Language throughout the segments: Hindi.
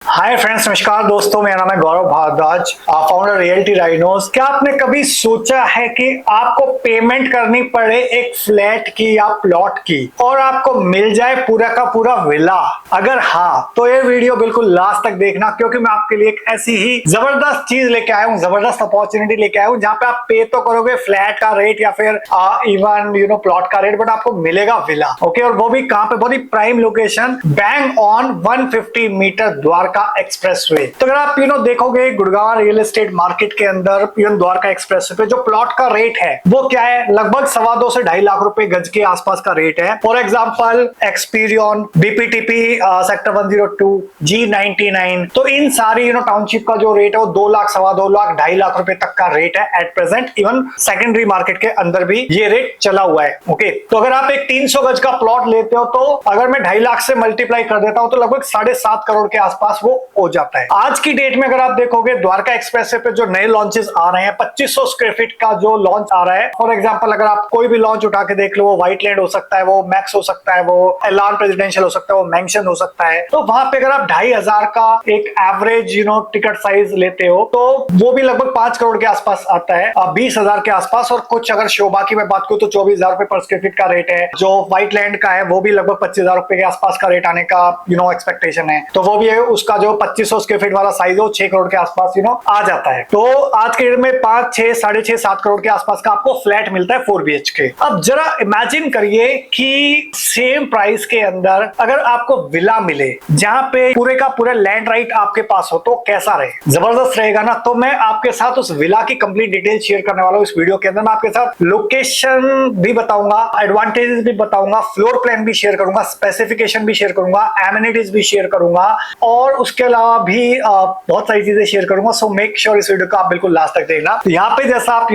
हाय फ्रेंड्स, नमस्कार दोस्तों, मेरा नाम है गौरव भारद्वाज, फाउंडर रियल्टी राइनोज। क्या आपने कभी सोचा है कि आपको पेमेंट करनी पड़े एक फ्लैट की या प्लॉट की और आपको मिल जाए पूरा का पूरा विला? अगर हाँ, तो ये वीडियो बिल्कुल लास्ट तक देखना, क्योंकि मैं आपके लिए एक ऐसी ही जबरदस्त चीज लेके आया हूँ, जबरदस्त अपॉर्चुनिटी लेके आया हूँ, जहाँ पे आप पे तो करोगे फ्लैट का रेट या फिर इवन प्लॉट का रेट, बट आपको मिलेगा विला। ओके, और वो भी कहाँ पे? बहुत ही prime location, bang on 150 metre Dwarka expressway. तो अगर आप देखोगे गुड़गांव रियल एस्टेट मार्केट के अंदर द्वारका एक्सप्रेसवे पे जो प्लॉट का रेट है वो क्या है, लगभग 2.25 से 2.5 लाख रुपए गज के आसपास का रेट है। For example Experion, BPTP sector 102, G99, तो इन सारी टाउनशिप का जो रेट है वो 2 लाख, 2.25 लाख, 2.5 लाख रुपए तक का रेट है at present. Even secondary market के अंदर भी ये रेट चला हुआ है। ओके, तो अगर आप एक 300 गज का प्लॉट लेते हो तो अगर मैं 2.5 लाख से मल्टीप्लाई कर देता हूं तो लगभग 7.5 करोड़ के आसपास वो हो जाता है। आज की डेट में अगर आप देखोगे द्वारका एक्सप्रेसवे पे जो नए लॉन्चेस आ रहे हैं, 2500 स्क्वायर फीट का जो लॉन्च आ रहा है, फॉर एग्जांपल अगर आप कोई भी लॉन्च उठा के देख लो, वो व्हाइट लैंड हो सकता है, वो मैक्स हो सकता है, वो एलान प्रेसिडेंशियल हो सकता है, वो मैंशन हो सकता है, तो वहां पे अगर आप 2,500 का एक एवरेज टिकट साइज लेते हो तो वो भी लगभग 5 करोड़ के आसपास आता है, 20,000 के आसपास। और कुछ अगर शोभा की मैं बात करूं तो 24,000 रुपए पर स्क्वायर फीट का रेट है। जो व्हाइट लैंड का है वो भी लगभग 25,000 रुपए के आसपास का रेट आने का एक्सपेक्टेशन है। तो वो भी है, उसका जो 2500 स्क्वायर फीट वाला साइज हो 6 करोड़ के आसपास आ जाता है। तो आज के डेट में 5, 6, 6.5, 7 करोड़ के आसपास का आपको फ्लैट मिलता है 4 BHK। अब जरा इमेजिन करिए कि सेम प्राइस के अंदर अगर आपको विला मिले जहां पे पूरे का पूरा लैंड राइट आपके पास हो तो कैसा रहे? जबरदस्त रहेगा ना। तो मैं आपके साथ उस विला की कंप्लीट डिटेल शेयर करने वाला हूं इस वीडियो के अंदर। मैं आपके साथ लोकेशन भी बताऊंगा, एडवांटेजेस भी बताऊंगा, फ्लोर प्लान भी शेयर करूंगा, स्पेसिफिकेशन भी शेयर करूंगा, एमिनिटीज भी शेयर करूंगा और उसके अलावा भी बहुत सारी चीजें शेयर करूंगा। सो मेक श्योर इस वीडियो को आप बिल्कुल लास्ट तक देखना। तो यहाँ पे जैसा आप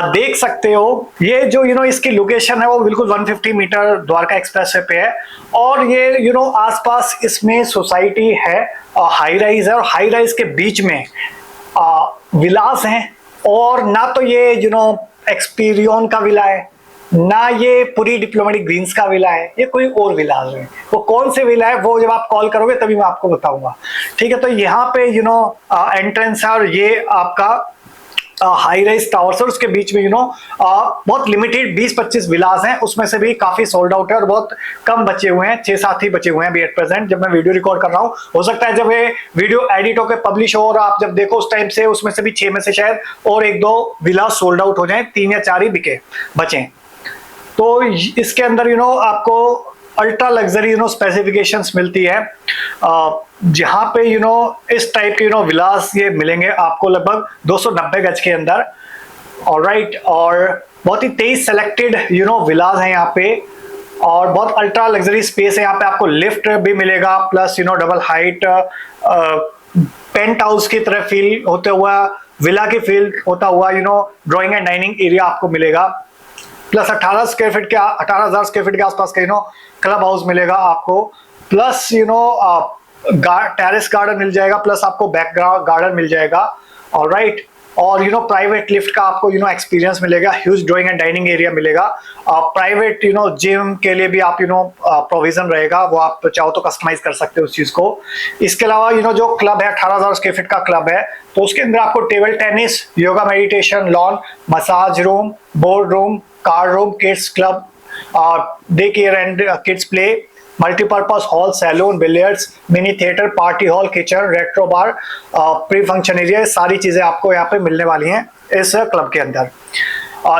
देख सकते हो, ये जो इसकी लोकेशन है वो बिल्कुल 150 मीटर द्वारका एक्सप्रेसवे पे है और ये आसपास इसमें सोसाइटी है, हाई राइज है और हाई राइज के बीच में विलास हैं। और ना तो ये एक्सपीरियन का विला है, ना ये पूरी डिप्लोमेटिक ग्रीन्स का विला है, ये कोई और विला है। वो कौन से विला है वो जब आप कॉल करोगे तभी मैं आपको बताऊंगा, ठीक है? तो यहाँ पे एंट्रेंस है और ये आपका हाई राइज टावर्स और उसके बीच में बहुत लिमिटेड 20-25 विलास हैं, उसमें से भी काफी सोल्ड आउट है और बहुत कम बचे हुए हैं, 6-7 ही बचे हुए हैं अभी एट प्रेजेंट जब मैं वीडियो रिकॉर्ड कर रहा हूँ। हो सकता है जब ये वीडियो एडिट होकर पब्लिश हो और आप जब देखो उस टाइम से उसमें से भी 6 में से शायद और 1-2 विलास सोल्ड आउट हो जाए, 3 या 4 ही बचे। तो इसके अंदर आपको अल्ट्रा लग्जरी स्पेसिफिकेशंस मिलती है, जहां पे इस टाइप के विलास ये मिलेंगे आपको लगभग 290 गज के अंदर। ऑलराइट, और बहुत ही 23 सेलेक्टेड विलास हैं यहाँ पे और बहुत अल्ट्रा लग्जरी स्पेस है। यहाँ पे आपको लिफ्ट भी मिलेगा plus double height penthouse की तरह फील होते हुआ, विला की फील होता हुआ ड्राइंग एंड डाइनिंग एरिया आपको मिलेगा, प्लस 18,000 स्क्वायर फीट के आसपास का क्लब हाउस मिलेगा आपको, प्लस टेरेस गार्डन मिल जाएगा, प्लस आपको बैकग्राउंड गार्डन मिल जाएगा। ऑलराइट, और प्राइवेट लिफ्ट का आपको एक्सपीरियंस मिलेगा, huge drawing and dining area मिलेगा, प्राइवेट जिम के लिए भी आप प्रोविजन रहेगा, वो आप चाहो तो कस्टमाइज कर सकते हो उस चीज को। इसके अलावा जो क्लब है 18,000 स्क्वायर फीट का क्लब है, तो उसके अंदर आपको table tennis, yoga, meditation, lawn, massage room, board room, car room, kids club, day care and kids play, multipurpose hall, salon, billiards, mini theatre, party hall, kitchen, retro bar, pre function area, सारी चीजें आपको यहाँ पे मिलने वाली हैं इस क्लब के अंदर।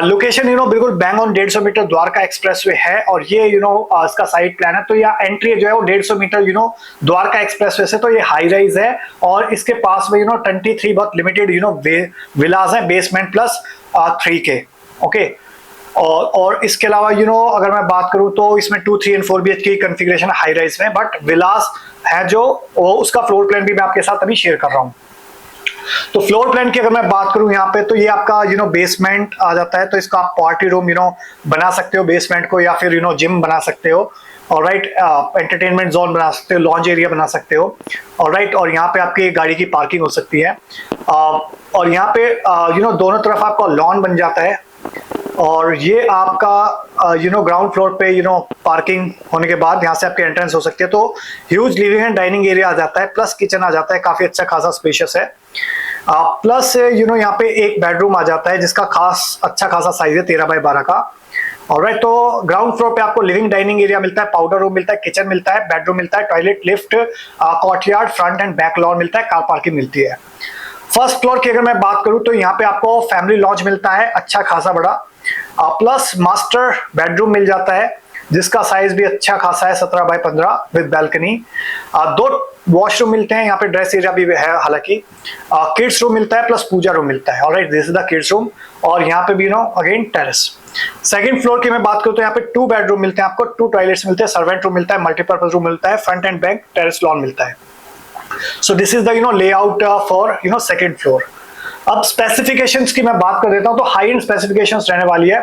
लोकेशन बिल्कुल bang on 150 metre Dwarka expressway है और ये इसका साइड प्लान है। तो यहाँ एंट्री जो है वो 150 मीटर द्वारका एक्सप्रेसवे से, तो ये हाई राइज है और इसके पास में 23 बहुत लिमिटेड विलास है, बेसमेंट प्लस 3K। ओके, और इसके अलावा अगर मैं बात करूं तो इसमें 2, 3 एंड 4 BHK की कॉन्फ़िगरेशन हाई राइज में, बट विलास है जो उसका फ्लोर प्लान भी मैं आपके साथ अभी शेयर कर रहा हूं। तो फ्लोर प्लान की अगर मैं बात करूं यहाँ पे, तो ये आपका बेसमेंट आ जाता है, तो इसका आप पार्टी रूम बना सकते हो बेसमेंट को, या फिर जिम बना सकते हो। ऑलराइट, एंटरटेनमेंट जोन बना सकते हो, लॉन्ज एरिया बना सकते हो। ऑलराइट, और यहाँ पे आपकी गाड़ी की पार्किंग हो सकती है और यहाँ पे दोनों तरफ आपका लॉन बन जाता है और ये आपका ग्राउंड फ्लोर पे पार्किंग होने के बाद यहाँ से आपकी एंट्रेंस हो सकती है। तो huge living and dining area आ जाता है, प्लस किचन आ जाता है, काफी अच्छा खासा स्पेशियस है। प्लस यहाँ पे एक बेडरूम आ जाता है जिसका अच्छा खासा साइज है 13x12 का। ऑलराइट, तो ग्राउंड फ्लोर पे आपको लिविंग डाइनिंग एरिया मिलता है, पाउडर रूम मिलता है, किचन मिलता है, बेडरूम मिलता है, toilet, lift, courtyard, front end back lawn मिलता है, कार पार्किंग मिलती है। फर्स्ट फ्लोर की अगर मैं बात करूं तो यहाँ पे आपको फैमिली लॉन्च मिलता है, अच्छा खासा बड़ा, प्लस मास्टर बेडरूम मिल जाता है जिसका साइज भी अच्छा खासा है 17x15 विद बैल्कनी। 2 वॉशरूम मिलते हैं, यहाँ पे ड्रेस एरिया भी है, हालांकि किड्स रूम मिलता है प्लस पूजा रूम मिलता है। Alright, this is the kids room, और यहाँ पे भी अगेन टेरेस। सेकंड फ्लोर की मैं बात करूं तो यहाँ पे 2 बेडरूम मिलते हैं आपको, 2 टॉयलेट्स मिलते हैं, सर्वेंट रूम मिलता है, मल्टीपर्पज रूम मिलता है, front end back terrace lawn मिलता है। So this is the layout for second floor. अब स्पेसिफिकेशंस की मैं बात कर देता हूं, तो हाई एंड स्पेसिफिकेशंस रहने वाली है।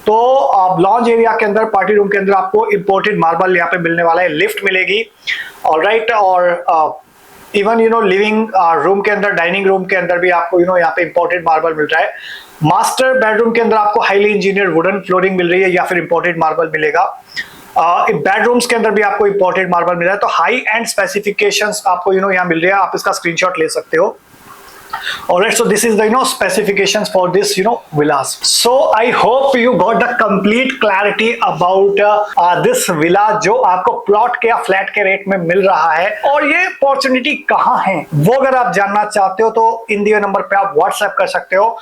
तो लॉन्ज एरिया के अंदर, पार्टी रूम के अंदर आपको इंपोर्टेड मार्बल यहाँ पे मिलने वाला है, लिफ्ट मिलेगी। ऑलराइट, और इवन लिविंग रूम के अंदर, डाइनिंग रूम के अंदर भी आपको यहाँ पे इंपोर्टेड मार्बल मिल रहा है। मास्टर बेडरूम के अंदर आपको हाईली इंजीनियर्ड वुडन फ्लोरिंग मिल रही है या फिर इंपोर्टेड मार्बल मिलेगा। बेडरूम्स के अंदर भी आपको इंपोर्टेड मार्बल मिल रहा है। तो हाई एंड स्पेसिफिकेशंस आपको यहाँ मिल रही है, आप इसका स्क्रीनशॉट ले सकते हो। Alright, so this is the specifications for this villas. So I hope you got the complete clarity about this villa जो आपको प्लॉट के या फ्लैट के रेट में मिल रहा है, और ये अपॉर्चुनिटी कहाँ है वो अगर आप जानना चाहते हो तो इन दिए नंबर पे आप व्हाट्सएप कर सकते हो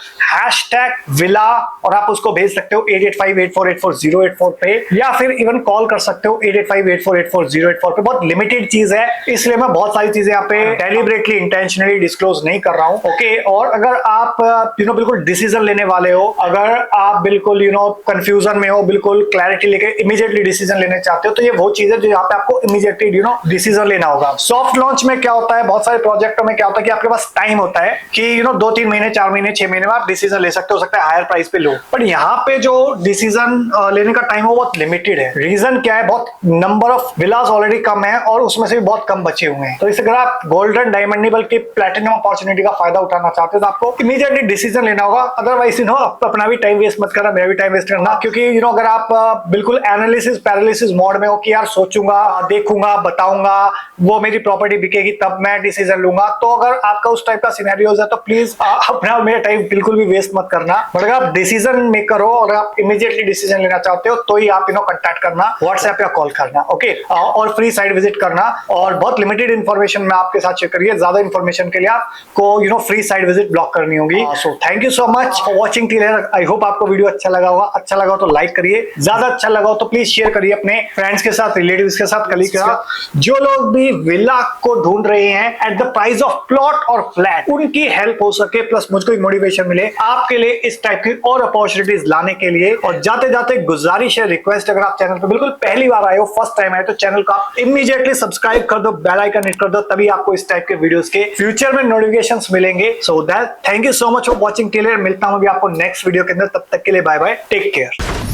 #villa, और आप उसको भेज सकते हो 8858484084 पे, या फिर इवन कॉल कर सकते हो 8858484084 पे। बहुत लिमिटेड चीज है, इसलिए मैं बहुत सारी चीजें यहाँ पे डेलिबरेटली इंटेंशनली डिस्क्लोज नहीं कर रहा हूँ। ओके, और अगर आप बिल्कुल डिसीजन लेने वाले हो, अगर आप बिल्कुल कंफ्यूजन में हो, बिल्कुल क्लैरिटी लेके इमीडिएटली डिसीजन लेने चाहते हो, तो ये वो चीज है जो यहाँ पे आपको इमीडिएटली डिसीजन लेना होगा। सॉफ्ट लॉन्च में क्या होता है, बहुत सारे प्रोजेक्टों में क्या होता है कि आपके पास टाइम होता है कि 2-3 महीने, 4 महीने, 6 महीने में आप डिसीजन ले सकते हो सकता है हायर प्राइस पे लो। पर यहाँ पे जो डिसीजन लेने का टाइम है वो बहुत लिमिटेड है। रीजन क्या है, बहुत नंबर ऑफ विलास ऑलरेडी कम है और उसमें से भी बहुत कम बचे हुए हैं। तो इस अगर आप गोल्डन, डायमंड नहीं बल्कि प्लैटिनम अपॉर्चुनिटी का फायदा उठाना चाहते हो तो आपको इमीडिएटली डिसीजन लेना होगा। अदरवाइज अपना भी टाइम वेस्ट मत करना, मेरा भी टाइम वेस्ट करना, क्योंकि अगर आप बिल्कुल एनालिसिस पैरालिसिस मोड में हो कि यार सोचूंगा, देखूंगा, बताऊंगा, वो मेरी प्रॉपर्टी बिकेगी तब मैं डिसीजन लूंगा, तो अगर आपका उस टाइप का सिनेरियोज है तो प्लीज अपना मेरा टाइम बिल्कुल भी वेस्ट मत करना। बट अगर आप डिसीजन मेकर हो और आप इमीडिएटली डिसीजन लेना चाहते हो तो ही आप कांटेक्ट करना, व्हाट्सएप या कॉल करना, ओके, और फ्री साइट विजिट करना। और बहुत लिमिटेड इंफॉर्मेशन मैं आपके साथ शेयर करिए, ज्यादा इंफॉर्मेशन के लिए आपको फ्री साइट विजिट ब्लॉक करनी होगी। So thank you so much for watching till here. I hope आपको वीडियो अच्छा लगा होगा। अच्छा लगा हो तो लाइक करिए, ज्यादा अच्छा लगा हो तो प्लीज शेयर करिए अपने फ्रेंड्स के साथ, रिलेटिव्स के साथ, कलीग के साथ। जो लोग भी विला को ढूंढ रहे हैं at the price of plot और फ्लैट, उनकी हेल्प हो सके, प्लस मुझको एक मोटिवेशन मिले आपके लिए इस टाइप की और अपॉर्चुनिटीज लाने के लिए। और जाते जाते गुजारिश है, रिक्वेस्ट, अगर आप चैनल पर बिल्कुल पहली बार आए हो, फर्स्ट टाइम आए, तो चैनल को आप इमीडिएटली सब्सक्राइब कर दो, बेल आइकन हिट कर दो, तभी आपको इस टाइप के वीडियोस के फ्यूचर में नोटिफिकेशंस मिलेंगे। So that thank you so much for watching till here. मिलता हूं भी आपको नेक्स्ट वीडियो के अंदर, तब तक के लिए बाय बाय, टेक केयर।